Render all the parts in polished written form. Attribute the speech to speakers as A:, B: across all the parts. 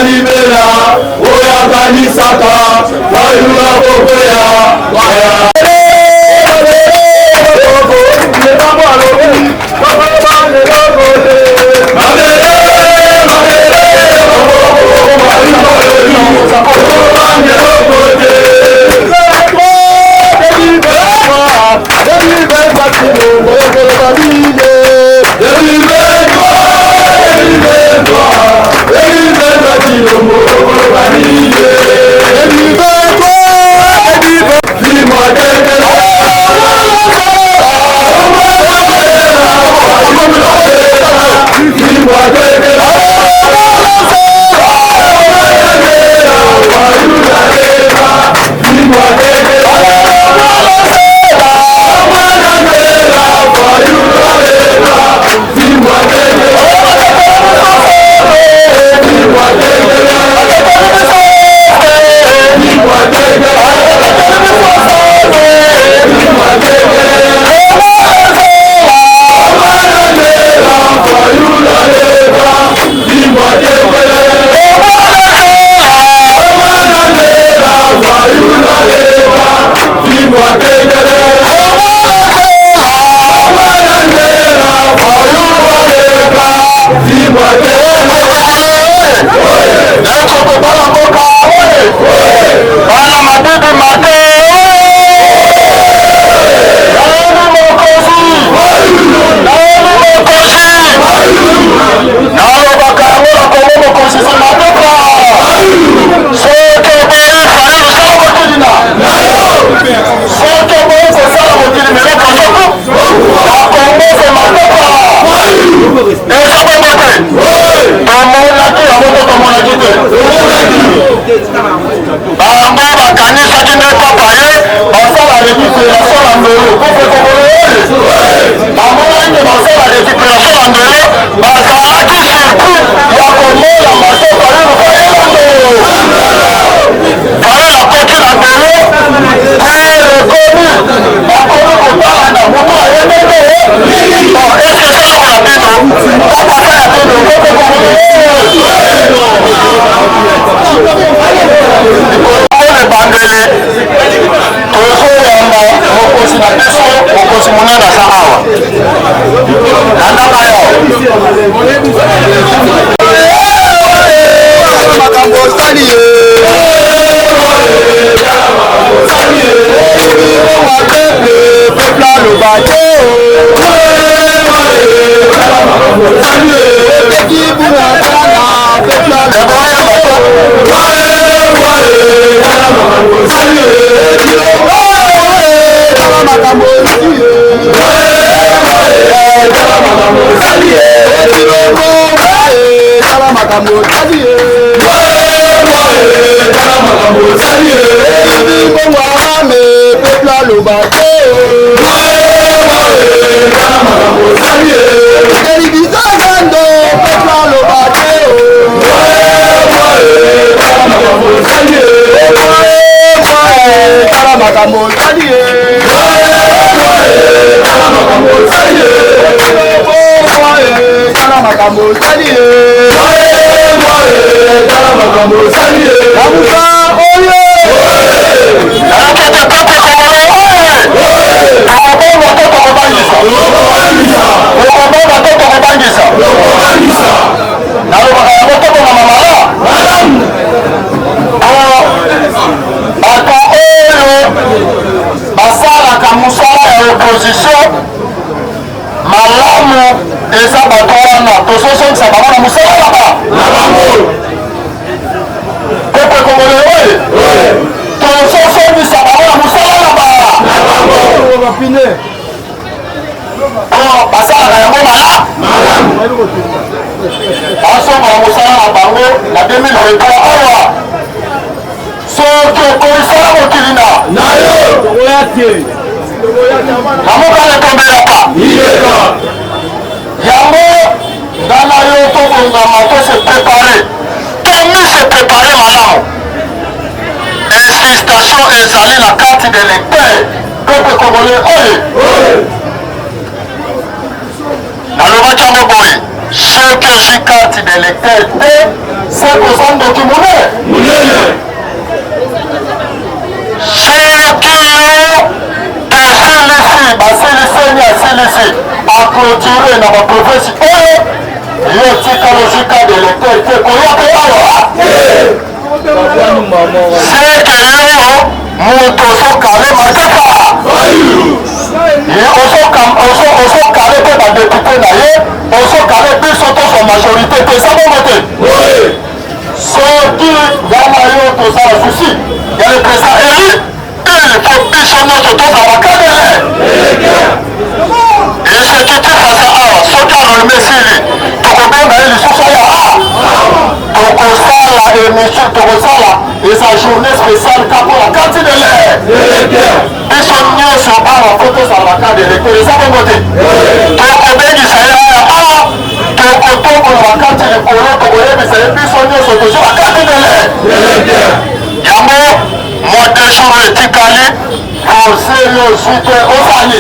A: Libera, ici à clôturer dans ma province. Yo tika logique de l'électeur qui est connu c'est que yo moto so calé matapa oso calé pe ba député na ye oso calé biso to son majorité te ça bon voter soki dama yo to ça souci ya le président élu il faut biso nyonso tozala kadele exécutif aza awa soki anonyme esili tokobenga ye lisusu ya tokosala émission tokosala eza journée spéciale ka mpo na kati de l'air biso nyonso awa po tozala baka de lecteur eza bongo te tokobengisa ye aya awa tokotokola bakati likolo tokoyebisa ye biso nyonso tozo bakati de l'air yango mois de jour etikali oseli ozwi te ozali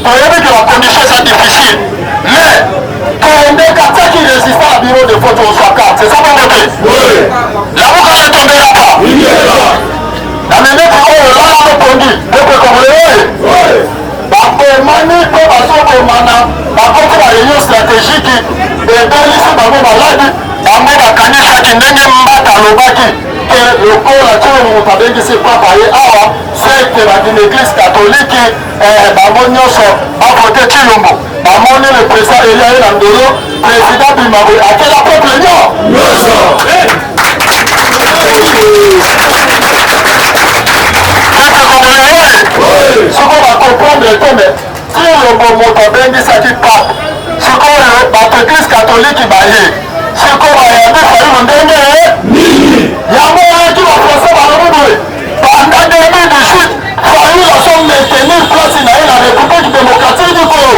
A: toyebi ke bacondition eza difficile mais toende katiaki résistant na bureau de vote ozwa carte eza bongo te lamuka se tondela pa na minute oyo lala totondi epekongole oye bakomani mpe bazobomana bakoti ba réunion stratégique ebelisi bango maladi bango bakanisaki ndenge mbata alobaki ke lokola tio moto abengisi papa ye awa sekte bakina église catholique bango nyonso bavote Chilombo bamoni le président elia ye na ndolo président bimaboy akela peuple nyonso soko bacomprendre te me Chilombo moto abengisaki pape sikoyo bato église catholique baye sikoyo bayambi fayilo ndenge yango oyaki bafrançais balobi boye pendant 2018 fayilo aso maintenir place na ye na république démocratique du Congo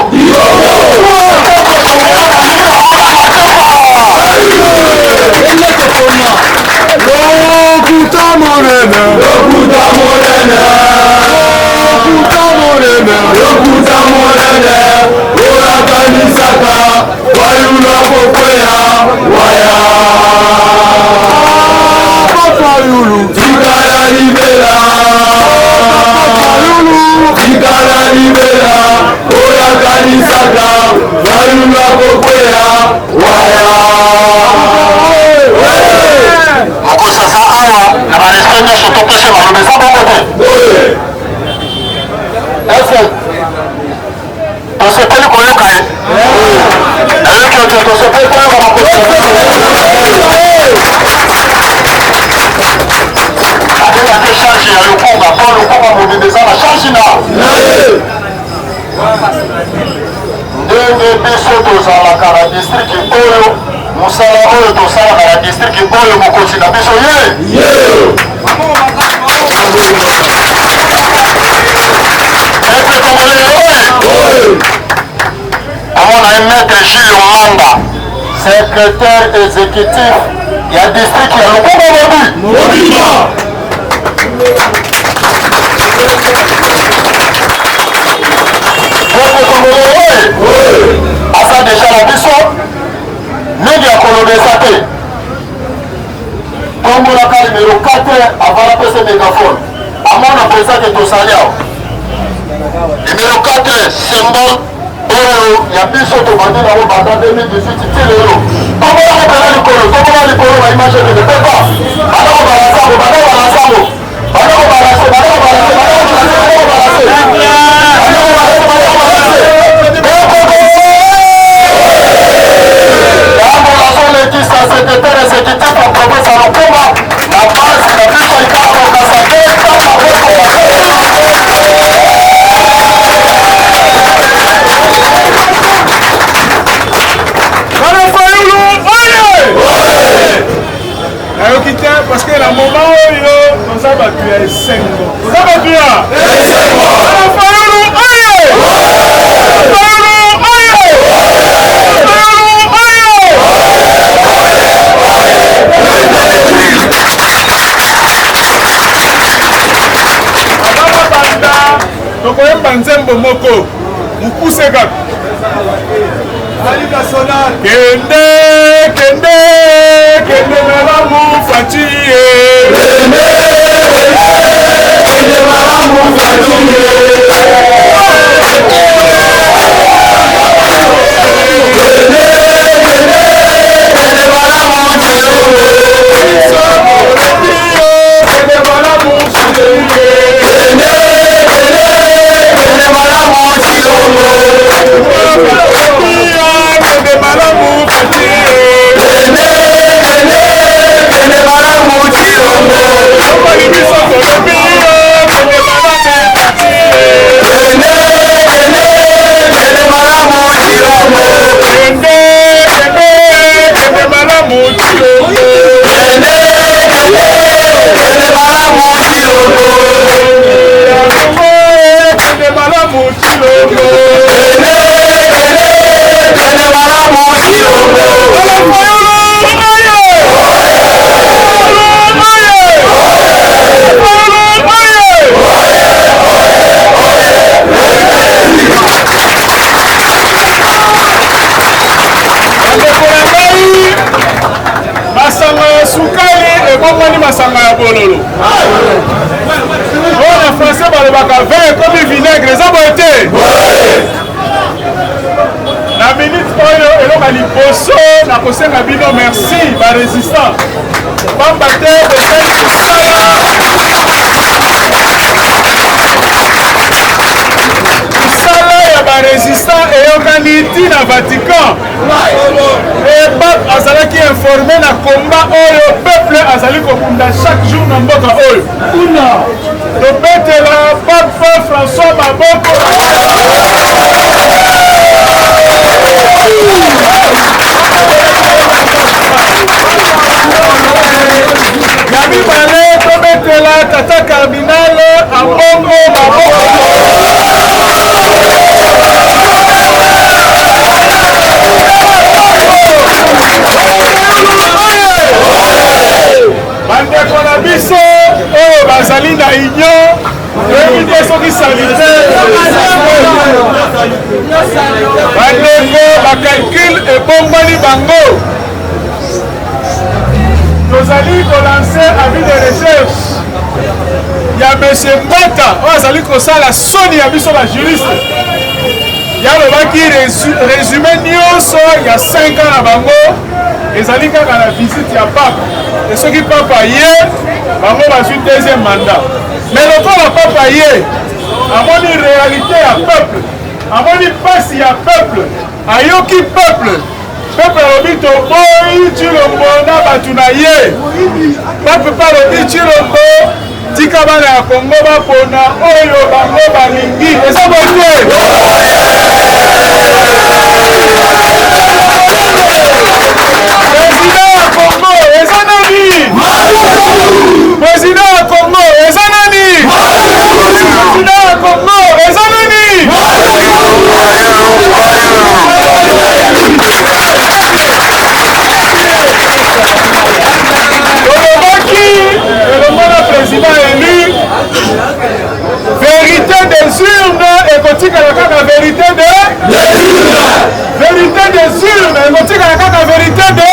A: mokosasa awa na barespect nyonso topesi balobi eza bongo te ese tosepeli koyoka ye nayoki ote tosepeli koyoka akelaki charge ya lokunga mpo lokunga mobimba eza na charge na ndenge biso tozalaka na distrikti oyo mosala oyo tosalaka na distrikti oyo mokonzi na biso ye amona ye maître Gilles Manga secrétaire exécutif ya district ya Lukumba Mobimba asa deja na biso mingi ya kolobesa te tombolaka numéro 4 avant la pese mégaphone amona pesa ke tosali awa numéro 4 symbole oyo ya biso tobandi nango banda 2018 ti lelo tombolaka mpena likolo tombola likolo ba image de pepa bandako balansambo bandako balansambo bandako balanse bandako balanse bandako balanse bandako balanse secrétaire exécutif en province à Lukumba na base na biso ikako kasate
B: nayoki te parce que na moment oyo toza bato ya esengo toza bato ya tokoyemba nzembo moko mopuse kaka kende kende kende malamu faci ye kende malamu faci ye ebongwani masanga ya bololo oyo na français balobaka vin ekomi vinaigre eza boye te na minute oyo elonga liboso nakosenga bino merci barésistant pamba te bosali mosala ya barésistant eyokani ntina Vatican e pape azalaki informé na komba oyo peuple azali kobunda chaque jour na mboka oyo tobetela pape François maboko ya mibale tobetela tata cardinal ambongo maboko bandeko na biso oyo bazali na union oyebi te soki sanitaire bandeko bacalcule ebongwani bango tozali kolanse avis de recherche ya monsieur Mbota oyo azali kosala soni ya biso bajuriste yalobaki résumé nyonso ya 5 ans na bango ezali kaka na visite ya pape e soki pape aye bango bazwi deuxième mandat mais lokola pape aye amoni réalité ya peuple amoni pasi ya peuple ayoki peuple alobi toboyi Tshilombo na bato na ye pape mpe alobi Tshilombo tika bana ya Kongo bapona oyo bango balingi eza bote président ya Kongo eza nani président ya Kongo eza nani président ya Kongo eza nani tolobaki elongo na président élu vérité des urnes ekotikala kaka vérité des urnes ekotikala kaka vérité de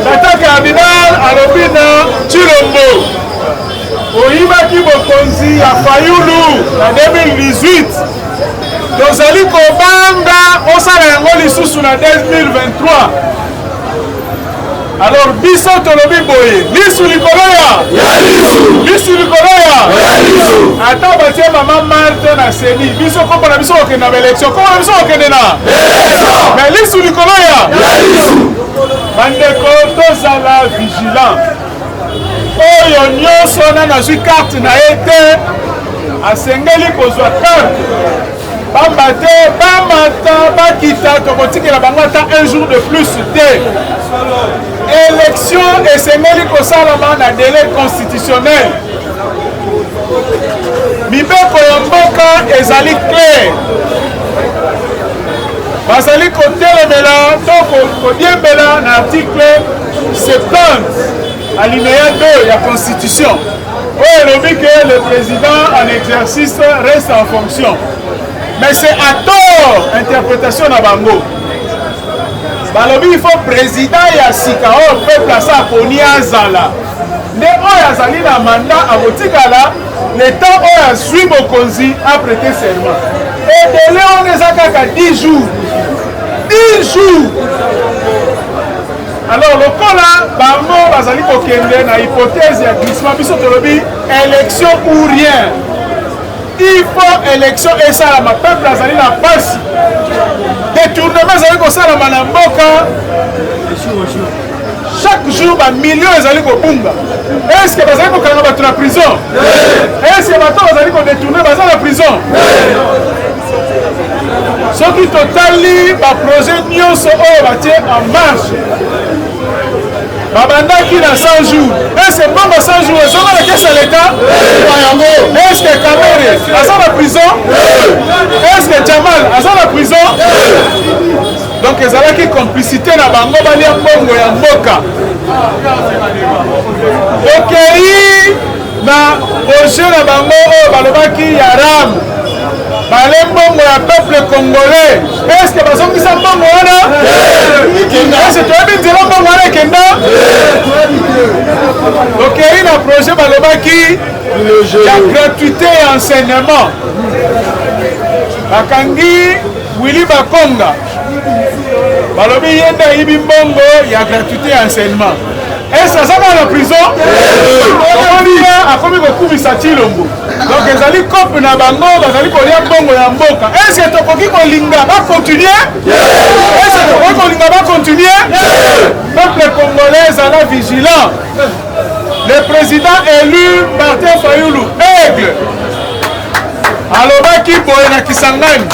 B: tata cardinal alobi na Tshilombo oyibaki bokonzi ya Fayulu na 2018 tozali kobanga osala yango lisusu na 2023 alors biso tolobi boye lisu likolo ya ata batie mama Marte na seni biso kombo na biso kokende na baélection kombo na biso kokende na mais lisu likolo ya bandeko tozala vigilant oyo nyonso na nazwi carte na ye te asengeli kozwa carte pamba te bamata bakita tokotikela bango ata un jour de plus te élection esengeli kosalama na délai constitutionnel mibeko ya mboka ezali clair bazali kotelemela to kodiembela na article 70 alinéa 2 ya constitution oyo elobi que le président en exercice reste en fonction mais c'est à tort interprétation na bango balobi il faut président ya sika oyo peuple asa aponi azala nde oyo azali na mandat akotikala le temps oyo azwi bokonzi aprêter serment edele wana eza kaka 10 jours alors lokola bango bazali kokende na hypothèse ya glissement biso tolobi élection ou rien il faut élection esalama peuple azali na pasi détournement ezali kosalama na mboka chaque jour bamillion ezali kobunga est-ce que bazali kokanga bato na prison est-ce que bato bazali kodétourne baza na prison soki totali baprojet nyonso oyo batie en marche babandaki na 100 jours est-ce que mbongo 100 jours ezonga na kese ya l'état est-ce que Kamere aza na prison est-ce que Jamal aza na prison donc ezalaki complicité na bango balia mbongo ya mboka tokei na projet na bango oyo balobaki ya ram bale mbongo ya peuple congolais est-ce que bazongisa mbongo wana est-ce que toyebi nzela mbongo wana ekenda ya gratuité ya enseignement. Bakangi Willy Bakonga balobi yende yibi mbongo ya gratuité ya enseignement. Est-ce que ça va la prison? On a commis beaucoup de Chilombo. Donc les alliés copent na bango, les alliés kolia mbongo ya mboka. Est-ce que tokoki kolinga va continuer? Est-ce que tokoki kolinga va continuer? Peuple congolais est vigilant. Le président élu Martin Fayoulou, aigle. Alobaki Boyena Kisangani.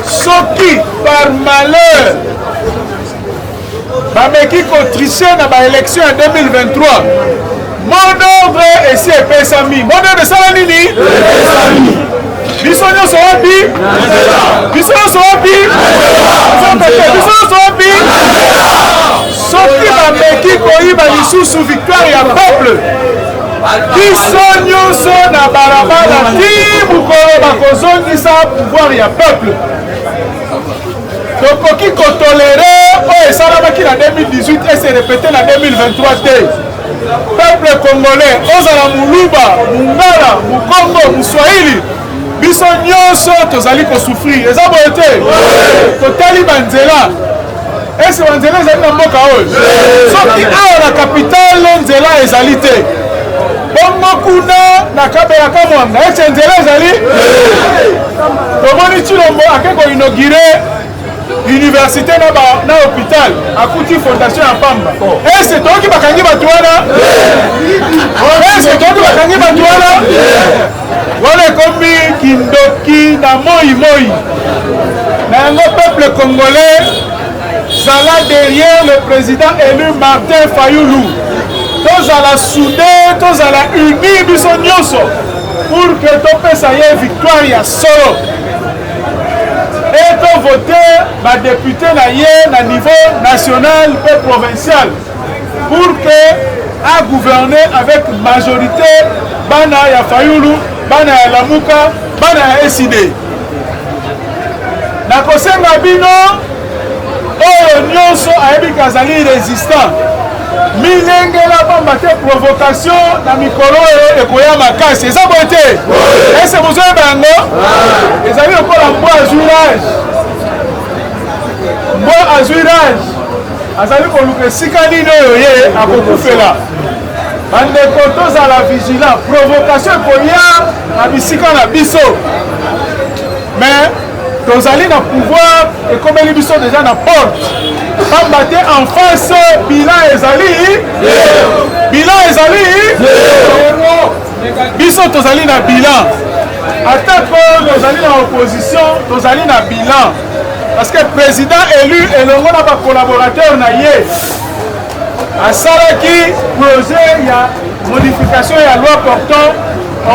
B: Soki par malheur bameki kotricher na ba élection en 2023. Mon ordre est si epesami. Mon ordre sala nini? Biso nyonso wapi? Biso nyonso wapi? Biso nyonso wapi? Soki bameki koyiba lisusu victoire ya peuple. Biso nyonso na balabala ti mukolo bakozongisa pouvoir ya peuple. Tokoki kotolere oyo esalamaki na 2018 et se répété na 2023 te. Peuple congolais ozala muluba, mungala, mukongo, muswahili, biso nyonso tozali kosouffrir. Eza boye te? Totali banzela. Ese banzela ezali na mboka oyo? Soki awa na kapitale nzela ezali te. Bongo kuna na kabelaka mwanga ese nzela ezali? Tomoni Chilombo ake koinogire université na hôpital akuti fondation ya Pamba. Est-ce que toki bakangi batu wana? Est-ce que toki bakangi batu wana? Wale komi kindoki na moi. Na yango peuple congolais zala derrière le président élu Martin Fayoulou. Tozala soudé, tozala uni biso nyonso pour que topesa ye victoire ya solo. Et qu'on vote ma député na niveau national et provincial pour que à gouverner avec majorité bana ya Fayoulou, bana ya Lamuka, bana ya SID. Na kosenga bino oyo nyonso ayebi kazali résistant. Milengela bamba te provocation na mikolo oyo ekoya makasi. Eza boye te? Ese bozoye bango? Ezali lokola mbwa azurage. Mbwa azurage azali koluka esika nini oyo ye akokufela. Bandeko tozala vigilant. Provocation ekoya na bisika na biso. Mais tozali na pouvoir ekomeli biso déjà na porte. Pamba te en face bilan ezali. Bilan ezali. Biso tozali na bilan. Atako tozali na opposition, tozali na bilan. Parce que président élu elongo na ba collaborateur na ye. Asalaki projet ya modification ya loi portant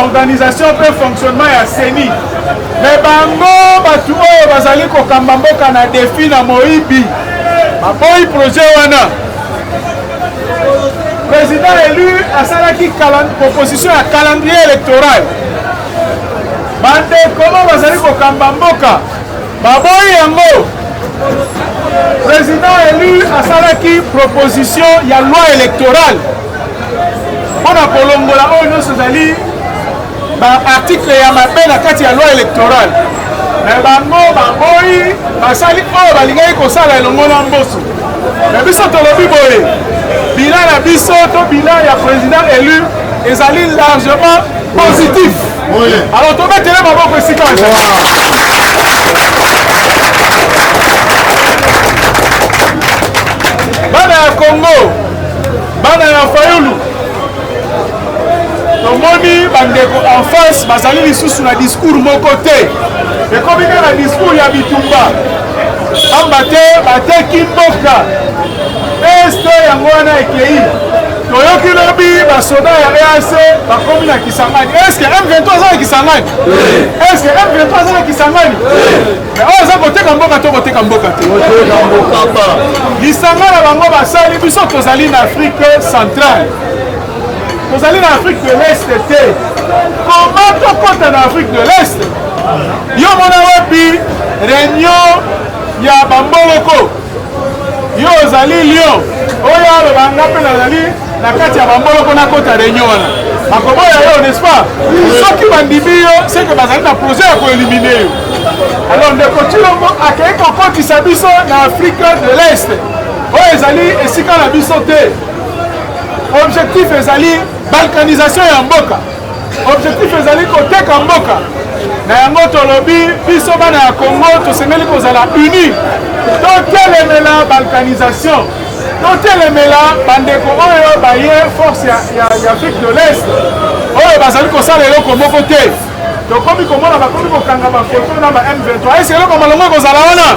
B: organisation et fonctionnement ya CENI. Mais bango batu oyo bazali kokamba mboka na défi na moyibi. Maboyi projet wana. Président élu asalaki proposition ya calendrier électoral. Bande comment bazali kokamba mboka. Maboyi yango. Président élu asalaki proposition ya loi électorale. Pona kolongola oyo nyonso ezali ba article ya mabe na kati ya loi électorale. Mais bango baboyi basali oyo balingaki kosala elongo na mboso. Mais biso tolobi boye bilan na biso to bilan ya président élu ezali largement positif. Oui. Alors tobetele maboko esika bana ya Congo, bana ya Fayoulou, tomoni bandeko en face bazali lisusu na discours moko te. Ekomi na discours ya bitumba. Amba te bateki mboka. Este yango wana ekei. Toyoki lobi basoda ya EAC bakomi na Kisangani. Est-ce que M23 azala Kisangani? Est-ce que M23 azala Kisangani? Mais oyo aza koteka mboka to koteka mboka te. Lisanga na bango basali biso tozali na Afrique centrale. Tozali na Afrique de l'Est te. Comment tokota na Afrique de l'Est? Yo mona wapi réunion ya bamboloko. Yo ozali Lyon. Oyo alobanga mpe nazali na kati ya bamboloko na kota réunion wana. bakoboya yo n'est-ce pas soki bandimi yo c'est que bazali na projet ya koélimine yo alors ndeko Tshilombo akei kokotisa biso na Afrique de l'Est oyo ezali esika na biso te objectif ezali balkanisation ya mboka objectif ezali koteka mboka na yango tolobi biso bana ya Congo tosengeli kozala uni totelemela balkanisation totelemela bandeko oyo baye force ya Afrique de l'Est oyo bazali kosala eloko moko te tokomi komona bakomi kokanga bafoto na ba M23 esi eloko malongo kozala wana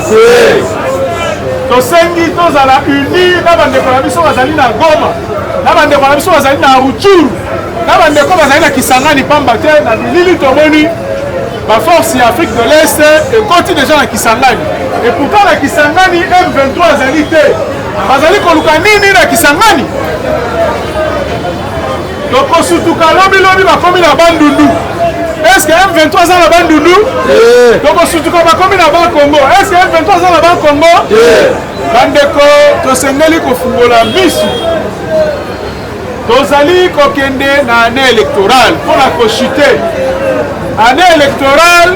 B: tosengi tozala uni na bandeko na biso bazali na Goma na bandeko na biso bazali na Rutshuru na bandeko bazali na Kisangani pamba te na bilili tomoni ba force ya Afrique de l'Est ekoti déjà na Kisangani et pourtant na Kisangani M23 azali te bazali koluka nini na Kisangani tokosutuka lobi bakomi na bandundu est-ce que M23 aza na bandundu tokosutuka bakomi na Congo est-ce que M23 aza na Congo bandeko tosengeli kofungola misu tozali kokende na année électorale mpona kochute année électorale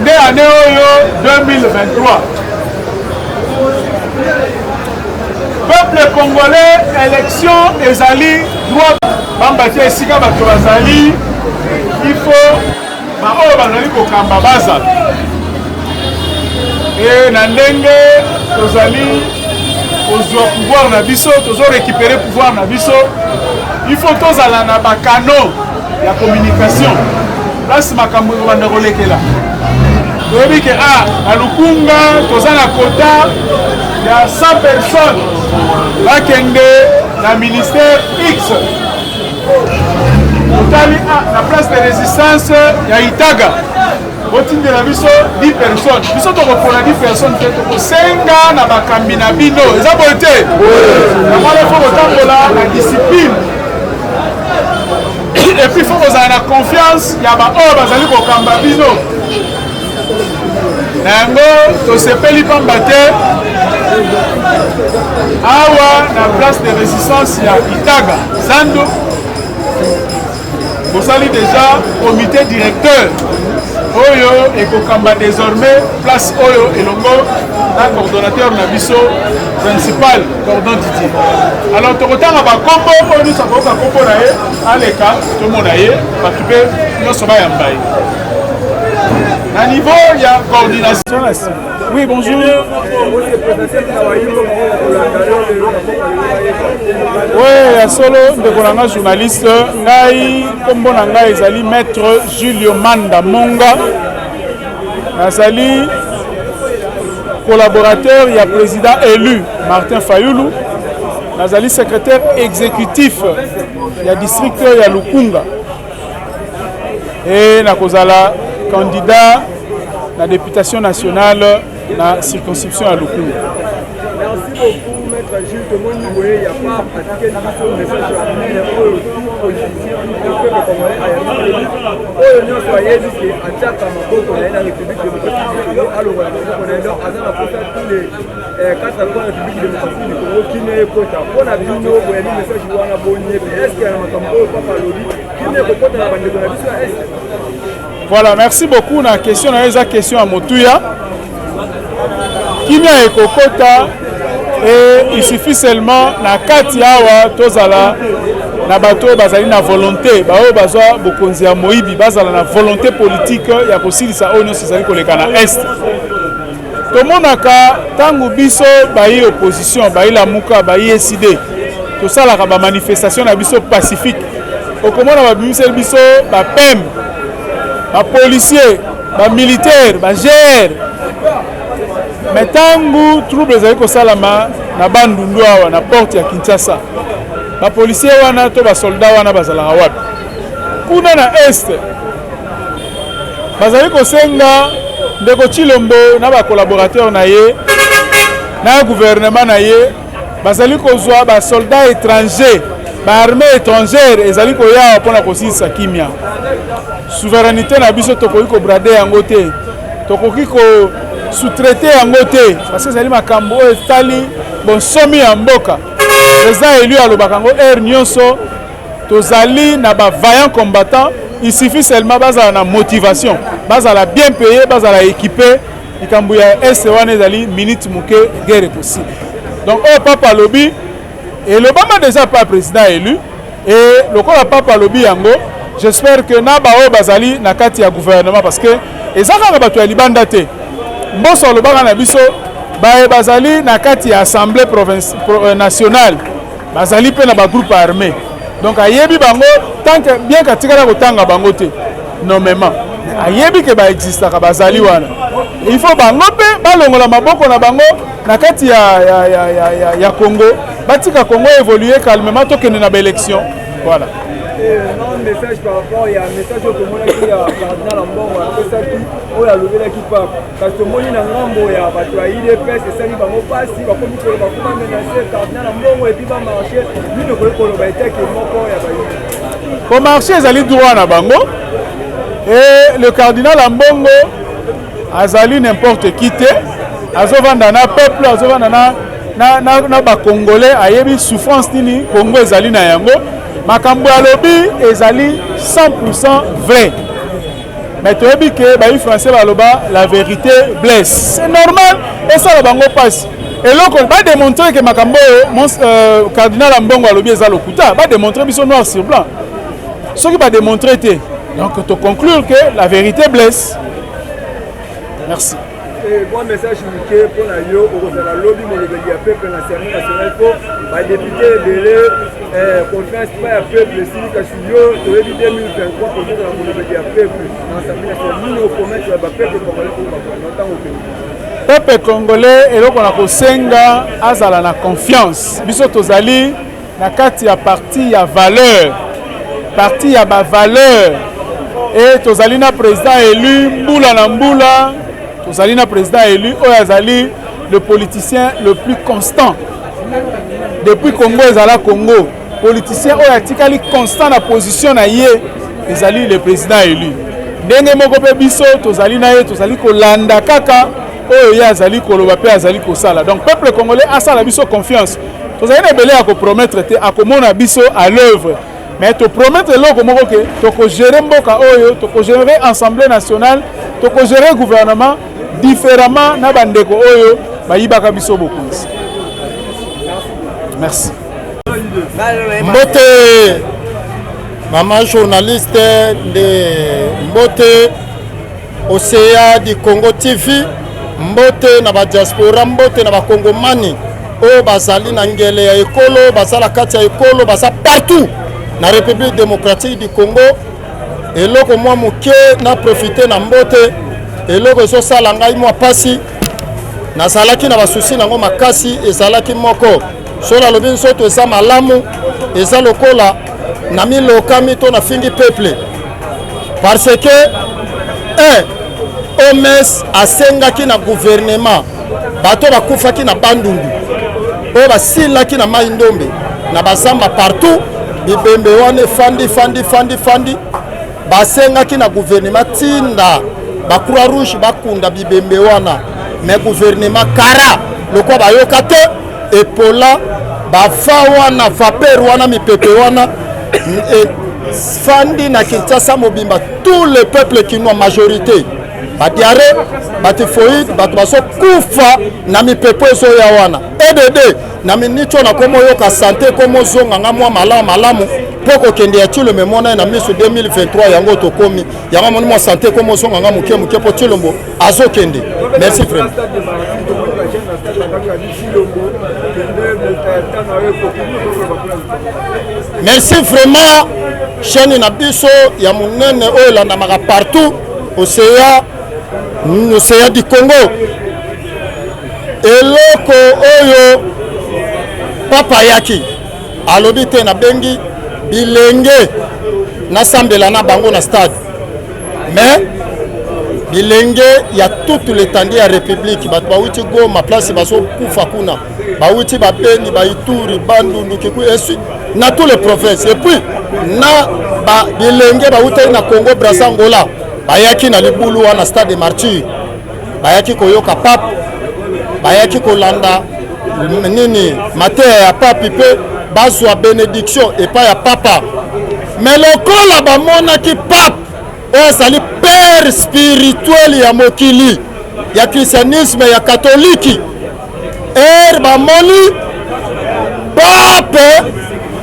B: nde année oyo 2023 peuple congolais élection ezali droit bambati esika bato bazali il faut baoyo bazali kokamba bazala e na ndenge tozali kozwa pouvoir na biso tozo récupérer pouvoir na biso il faut tozala na bakano ya communication place makambo banda kolekela toyebi ke na Lukunga toza na quota ya 100 personnes bakende na ministère X totali na place de résistance ya Itaga botindela biso 10 personnes biso tokopona 10 personnes te tokosenga na bakambi na bino eza boye te namwana fo kotambola na discipline et puis fo kozala na confiance ya baoyo bazali kokamba bino na yango tosepeli pamba te awa na place de résistance ya Itaga Zando bosali déjà comité directeur oyo ekokamba désormais place oyo elongo na coordonnateur na biso principal cordon Didier alors tokotanga bakombo oyo nyonso akoyoka kombo na ye aleka tomona ye bato mpe nyonso bayamba ye na niveau ya coordination. Oui, bonjour. Oui, solo ndekolanga journaliste ngai kombo na ngai ezali maître Julio Manda Monga nazali collaborateur ya président élu Martin Fayulu nazali secrétaire exécutif ya district ya Lukunga et nakozala candidat la députation nationale la circonscription à Lukunga.
C: Merci beaucoup, Maître Jules. Tout le monde dit qu'il n'y a pas pratiqué le message de la mère politicien du peuple congolais. L'Union soyez dit qu'il attaque à Maboko, la République démocratique du Congo, alors on a posé tous les 4 ans de la République démocratique du Congo qui n'est pas pour la vie, on a un message de la bonne. Est-ce qu'il y a un tambour ou pas qui n'est pas pour la bande de la vie?
B: Voilà, merci beaucoup. La question est la question à Motuya. Kimia ekokota et il suffit seulement na kati awa tozala na bato bazali na volonté bao bazwa bokonzi ya moyibi bazala na volonté politique ya kosilisa oyo nyonso ezali koleka na est tomonaka ntango biso bayi opposition bayi lamuka bayi eside tosalaka bamanifestation na biso pacifique okomona babimiseli biso bapembe bapolicier bamilitaire bagr mais ntango trouble ezali kosalama na bandundu awa na porte ya Kinshasa bapolisier wana to basolda wana bazalaka wapi kuna na este bazali kosenga ndeko Tshilombo na bakolaborateur na ye na gouvernement na ye bazali kozwa basolda étranger baarmée étrangère ezali koyawa mpona kosilisa kimia souveraineté na biso tokoki kobrade yango te tokoki sous-traité yango te parce que ezali makambo oyo etali bonsomi ya mboka président élu alobaka yango nyonso tozali na ba vaillant combattant, il suffit seulement bazala na motivation, bazala bien payé, bazala équipé, ikambu ya est wana ezali minute muke guerre possible. Donc papa lobby et le Obama déjà pas président élu et le papa lobby yango, j'espère que na ba bazali na kati ya gouvernement parce que ezaka bato ya libanda te. Mboso lobaka na biso ba bazali na kati ya assemblée nationale, bazali pe na ba groupe armé. Donc ayebi bango tant que bien katikala kotanga bango te nommément ayebi ke ba existaka bazali wana il faut bango pe balongola maboko na bango na kati ya Congo batika Congo évoluer calmement tokende na ba élection voilà.
C: Un message par rapport, il y a un message au monde qui a cardinal en bon, c'est ça qui, on a levé l'équipe parce que moi il y a un grand boy, il y a pas IDPS, c'est ça qui va me passer, va comme il faut menacer cardinal en bon et puis va marcher, lui ne connaît pas le baïtek et mon corps il y a pas.
B: Pour marcher, Azali droit na bango et le cardinal en bongo Azali n'importe qui te, azovanda na peuple, azovanda na ba congolais, ayebi souffrance nini Congo ezali na yango. Makambo ya lobby ezali 100% vrai. Mais tu as dit que les Français la vérité blesse. C'est normal et ça la bango passe. Et là on va démontrer que Makambo cardinal Ambongo a lobby ezali lokuta, va démontrer biso noir sur blanc. Ce qui va démontrer donc te conclure que la vérité blesse. Merci.
C: Et bon message pour la yo au lobby mais le peuple national pour les députés de conférence pas à peuple civique à Studio de 2023 pour dire la peuple l'Assemblée nationale nous promettre le peuple congolais pour longtemps au
B: peuple congolais et là on a kosenga azala na confiance biso tozali na kati ya parti ya valeur parti ya ba valeur et tozali na président élu mbula na mbula tozali na président élu oyo azali le politicien le plus constant depuis Congo ezala Congo politicien oyo atikali constant na position na ye ezali le président élu ndenge moko pe biso tozali na ye tozali kolanda kaka oyo ye azali koloba pe azali kosala donc peuple congolais asala biso confiance tozali na ebele ya kopromettre te akomona biso à l'œuvre mais to promettre eloko moko ke tokogere mboka oyo tokogere assemblée nationale tokogere gouvernement différemment na bandeko oyo bayibaka biso bokonzi. Merci.
D: Mbote maman journaliste de Mbote Océa du Congo TV, Mbote na ba diaspora, Mbote na ba Congomani o bazali na ngele ya ekolo, bazala kati ya ekolo, baza partout na République démocratique du Congo. Eloko mwa muke na profiter na Mbote eloko so sala ngai mwa pasi nazalaki na basusi nango makasi ezalaki moko sola lobi nsoto eza malamu eza lokola na milokami to na fingi peuple parce que OMS asengaki na gouvernement bato bakufaki na bandundu oyo basilaki na mai ndombe na bazamba partout bibembe wane fandi basengaki na gouvernement tinda ba Croix Rouge bakunda bibembe wana mais gouvernement kara lokwa bayoka te epola bafa wana vapeur wana mipepe wana fandi na Kinshasa mobimba tout le peuple kinois majorité badiare batifoïde bato baso kufa na mipepe ezoya wana EDD na minitio na komo yoka santé komo zonga nga mwa malamu poko kende ya tilo memona na miso 2023 yango tokomi yango moni mwa santé komo zonga nga muke po tilombo azo kende. Merci vraiment. Merci vraiment chaîne na biso ya munene oyo landa maka partout Océa du Congo eloko oyo papa yaki alobi te na bengi bilenge nasambela na bango na stade mais bilenge ya toute l'étendue ya république bato bawuti Goma place baso kufa kuna bawuti Bapeni Baituri Bandundu Kiku esu na tous les provinces et puis na ba bilenge bawuti na Congo Brazzaville bayaki na libulu wana stade de Martyrs bayaki koyoka pape bayaki kolanda nini matin ya pape pe bazwa bénédiction epai ya papa. Mais lokola bamonaki pape oyo azali père spirituel ya mokili ya christianisme ya katoliki, bamoni pape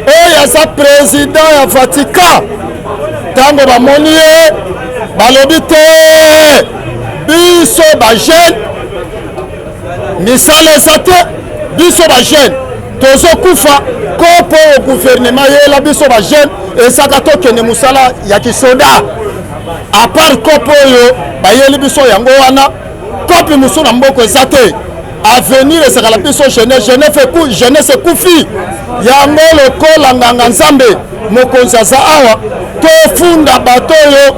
D: oyo aza président ya Vatican, ntango bamoni ye balobi te biso bajeune misala eza te, biso bajeune tozokufa kopo oyo gouvernement yela biso bajeune esaka tokende mosala ya kisoda. Apart kopo oyo bayeli biso yango wana, kopi mosusu na mboko eza te. Avenir ezakala biso jeunesse ekufi yango lokola nganga nzambe mokonzi aza awa tofunda bato oyo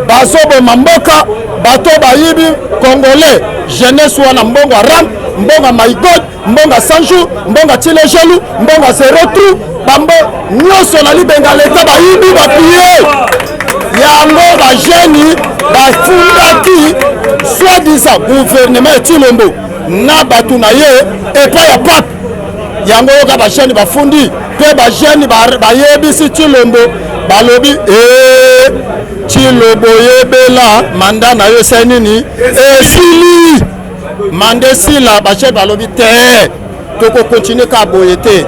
D: bazoboma mboka, bato bayibi congolais, jeunesse wana mbongo aram, mbongo maigod, mbongo sanjour, mbongo tilejelu, mbongo zerotrou, bambo nyonso na libenga leta bayibi bapie yango bajeni bafundaki soi-disant gouvernement etilombo na bato na ye epai ya pape. Yango yoka bajeni bafundi mpe bajeni bayebisi Tshilombo balobi Tshilombo yebela manda na yo se nini esili mande sila. Bajeni balobi te toko continue ka boye te,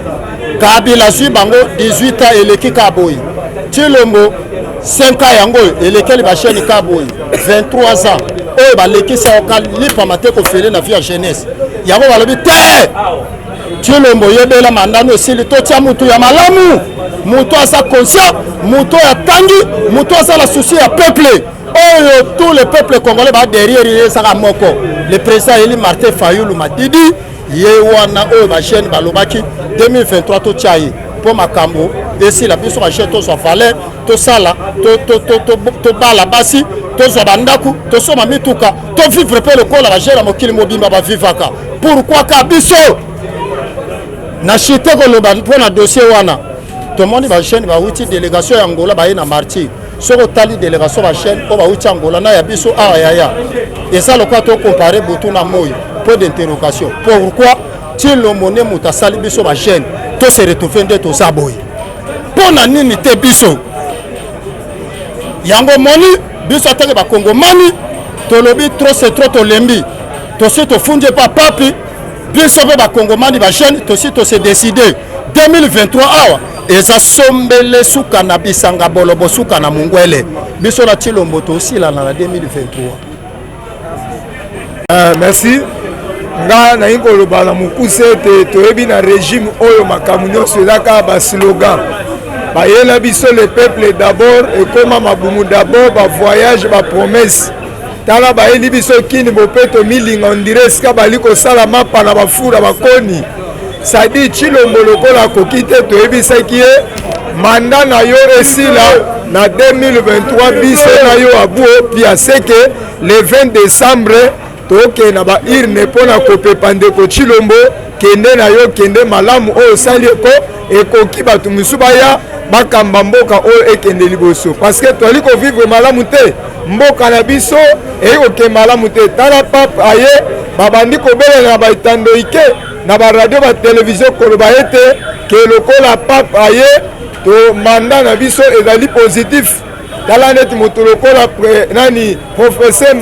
D: Kabila zwi bango 18 ans eleki ka boye, Tshilombo 5 ans yango elekeli bajeni ka boye 23 ans oyo balekisa okalipa mate kofele na vie ya jeunesse. Yango balobi te Tshilombo yebela mandano esili totia mutu ya malamu, mutu aza conscient, mutu ya tangi, mutu aza la souci ya peuple oyo tout le peuple congolais ba derrière ye saka moko. Le président Eli Martin Fayulu Madidi ye wana oyo ba jeune balobaki 2023 to tchaye po makambo esila biso ba jeune to so valeur to sala to bala basi to so bandaku to so mituka to vivre pe le kola ba jeune mokili mobimba ba vivaka. Pourquoi ka biso na chite koloba mpona dossier wana tomoni ba jeune ba wuti délégation ya Angola ba na martyr soko tali délégation ba jeune o ba wuti Angola na ya biso awa ya et ça le quoi to comparer Botou na Moyi point d'interrogation. Pourquoi Tshilombo ne mutasali biso ba jeune to se retrouver nde to saboy pona nini te biso yango moni biso atake ba Kongomani tolobi trop c'est trop to lembi to se to funde pa papi biso pe ba Kongomani ba jeune to si to se décider 2023 awa eza sombele suka na bisanga bolobo suka na mungwele biso na Tshilombo to sila na 2023.
C: Merci. Nga na ingolo bala mukuse te toyebi na régime oyo makamu nyonso ezaka ba slogan bayela biso le peuple d'abord ekoma mabumu d'abord ba voyage ba promesse tala bayeli biso kini bopeto milinga ondire sika bali kosala mapa na bafura bakoni sadi Tshilombo lokola koki te toyebisaki ye manda na yo esila na 2023 biso na yo abuo pia seke le 20 décembre toke na ba irne pona kopepa ndeko Tshilombo kende na yo kende malamu oyo sali ekoki bato musu baya bakamba mboka oyo ekende liboso parce que toali ko vivre malamu te mboka na biso ekoke malamu te tala pape aye babandi kobelela na baitando ike na ba radio ba télévision koloba ete ke lokola pape aye to manda na biso ezali positif tala neti moto lokola nani professeur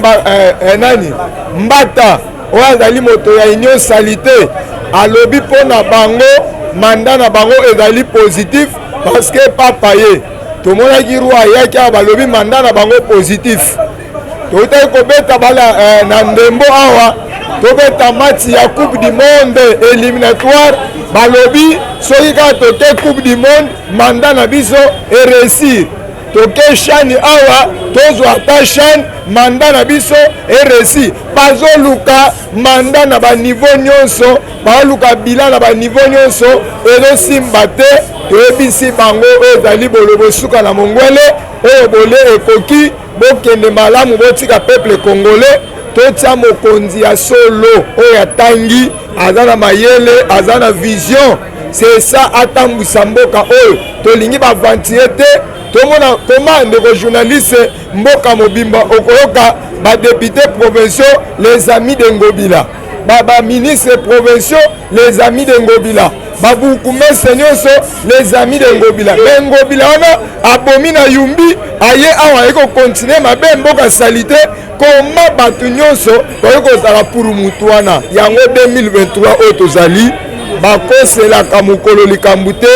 C: nani Mbata oyo azali moto ya union salite alobi mpona bango manda na bango ezali positif parce que papa ye tomonaki roi ayaki awa balobi manda na bango positif totaki kobeta bala na ndembo awa tobeta match ya coupe du monde éliminatoire balobi soki kaka toke coupe du monde manda na biso eréussir toke shani awa tozwa ata shane manda na biso eresi bazoluka manda na baniveau nyonso baoluka bilan na baniveau nyonso ezosimba te toyebisi bango oyo ezali bolobo suka na mongwele oyo bole ekoki bokende malamu botika peuple congolais totia mokonzi ya solo oyo atangi aza na mayele aza na vision c'est ça atambwisa mboka oyo tolingi bavantire te tomona koma ndeko journaliste mboka mobimba okoyoka badepute provinciaux les amis de Ngobila ba ministre provinciaux les amis de Ngobila babukumese nyonso les amis de Ngobila me Ngobila wana abomi na yumbi aye awa ekokontinue mabe mboka salite koma bato nyonso bayekozala pour mutu wana yango 2023 oyo tozali bakoselaka mokolo likambo te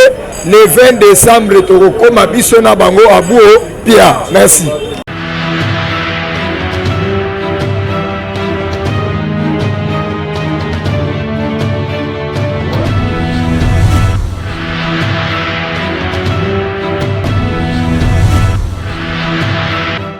C: le 20 décembre tokokoma biso na bango abuo pia merci.